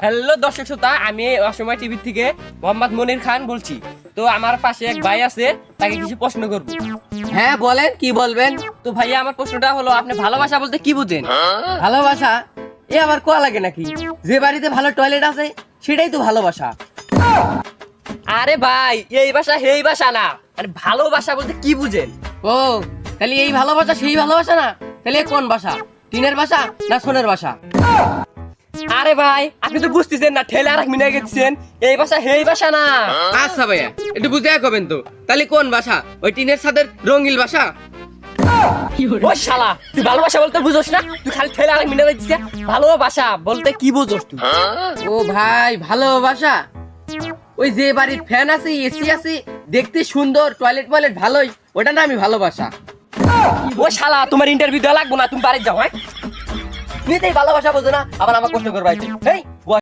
Hello দর্শক শ্রোতা, আমি অসময় টিভি থেকে মোহাম্মদ মনির খান বলছি। তো আমার পাশে এক ভাই আছে, তাকে কিছু প্রশ্ন করব। হ্যাঁ বলেন, কি বলবেন? তো ভাইয়া, আমার প্রশ্নটা হলো, আপনি ভালোবাসা বলতে কি বুঝেন? ভালোবাসা এ আবার কোয়া লাগে নাকি? যে বাড়িতে ভালো টয়লেট আছে সেটাই তো ভালোবাসা। আরে ভাই, এই ভাষা সেই ভাষা না, মানে ভালোবাসা বলতে কি বুঝেন? ও তাহলে এই ভালোবাসা সেই ভালোবাসা না, তাহলে এ কোন ভাষা? টিনের ভাষা না সোনের ভাষা? আরে ভাই, আপনি তো বুঝতেছেন না, ঠেলে আর এক মিনিট গেছেন। এই ভাষা সেই ভাষা না। আচ্ছা ভাইয়া, একটু বুঝে কবেন তো, তাহলে কোন ভাষা? ওই টিনের ছাদের রঙিল ভাষা? ওই শালা, তুই ভালোবাসা বলতে বুঝোস না? তুই খালি ঠেলে আর এক মিনিট দিচ্ছে। ভালোবাসা বলতে কি বুঝোস তুই? ও ভাই, ভালোবাসা ওই যে বাড়ির ফ্যান আছে, এসি আছে, দেখতে সুন্দর, টয়লেট ময়লেট ভালোই, ওটা না আমি ভালোবাসা। ওই শালা, তোমার ইন্টারভিউ দেওয়া লাগবো না, তুমি বাড়ি যাও। হ্যাঁ, নিতেই ভালোবাসা বোঝো না, আবার আমার কষ্ট করবাই। এই